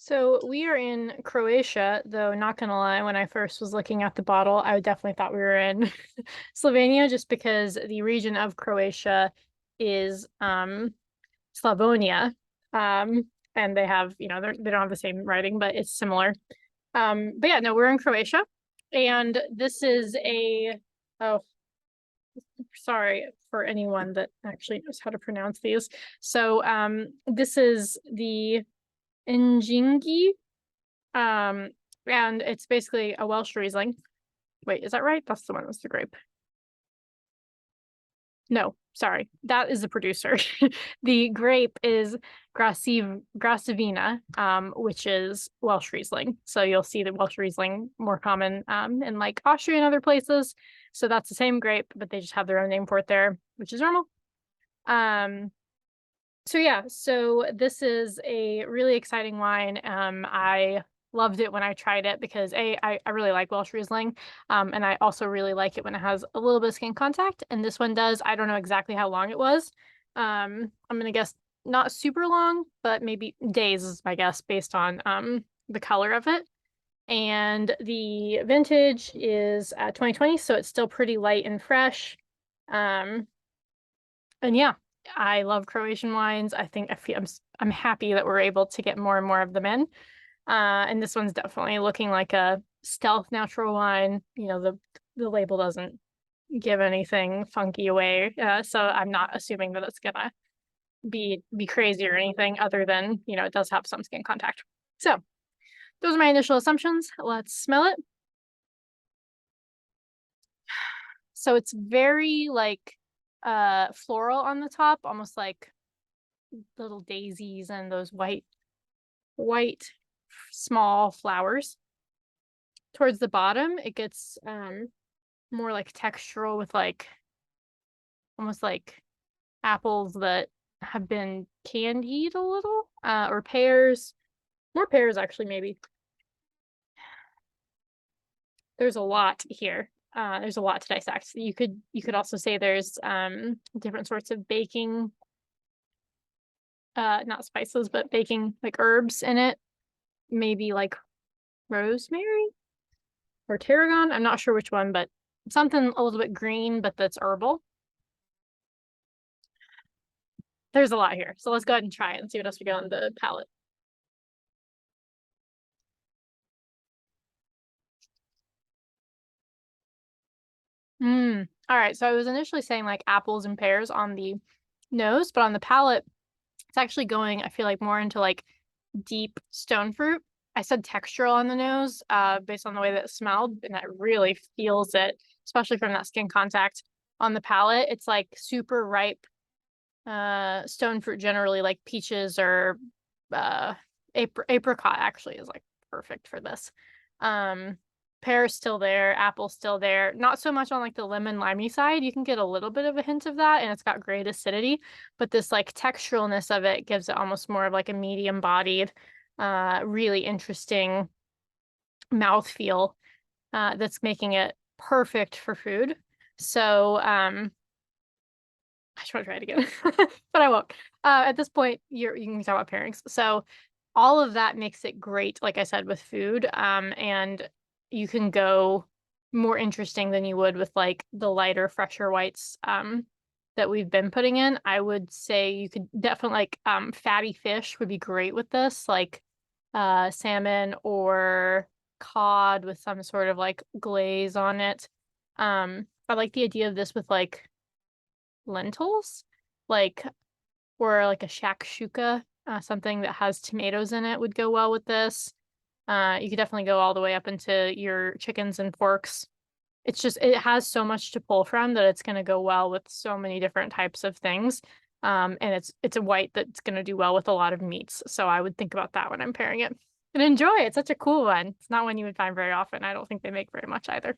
So we are in Croatia, though not gonna lie, when I first was looking at the bottle, I definitely thought we were in Slovenia just because the region of Croatia is Slavonia. And they have, they don't have the same writing, but it's similar. But yeah, no, we're in Croatia. And this is oh, sorry for anyone that actually knows how to pronounce these. So this is the Enjingi. And it's basically a Welschriesling. Wait, is that right? That's the one that's the grape. No, sorry. That is the producer. The grape is Graševina, which is Welschriesling. So you'll see the Welschriesling more common in like Austria and other places. So that's the same grape, but they just have their own name for it there, which is normal. So yeah, so this is a really exciting wine. I loved it when I tried it because I really like Welsh Riesling. And I also really like it when it has a little bit of skin contact. And this one does. I don't know exactly how long it was. I'm gonna guess not super long, but maybe days is my guess based on the color of it. And the vintage is 2020, so it's still pretty light and fresh. And yeah, I love Croatian wines. I'm happy that we're able to get more and more of them in. And this one's definitely looking like a stealth natural wine. You know, the label doesn't give anything funky away. So I'm not assuming that it's gonna be crazy or anything other than, it does have some skin contact. So those are my initial assumptions. Let's smell it. So it's very like floral on the top, almost like little daisies and those white small flowers. Towards the bottom, it gets more like textural with like almost like apples that have been candied a little, or pears. More pears actually, maybe. There's a lot here. There's a lot to dissect. You could also say there's different sorts of baking, not spices, but baking like herbs in it. Maybe like rosemary or tarragon. I'm not sure which one, but something a little bit green, but that's herbal. There's a lot here. So let's go ahead and try it and see what else we got on the palette. All right, so I was initially saying like apples and pears on the nose, but on the palate, it's actually going, I feel like, more into like deep stone fruit. I said textural on the nose, based on the way that it smelled, and that really feels it, especially from that skin contact. On the palate, it's like super ripe stone fruit, generally like peaches or apricot actually is like perfect for this. Pear's still there, apple's still there. Not so much on like the lemon limey side. You can get a little bit of a hint of that, and it's got great acidity, but this like texturalness of it gives it almost more of like a medium-bodied, really interesting mouthfeel, that's making it perfect for food. So I just want to try it again, but I won't. At this point, you can talk about pairings. So all of that makes it great, like I said, with food. And you can go more interesting than you would with like the lighter, fresher whites that we've been putting in. I would say you could definitely like fatty fish would be great with this, like salmon or cod with some sort of like glaze on it. I like the idea of this with like lentils, like, or like a shakshouka, something that has tomatoes in it would go well with this. You could definitely go all the way up into your chickens and porks. It's just, it has so much to pull from that it's going to go well with so many different types of things. And it's a white that's going to do well with a lot of meats. So I would think about that when I'm pairing it. And enjoy. It's such a cool one. It's not one you would find very often. I don't think they make very much either.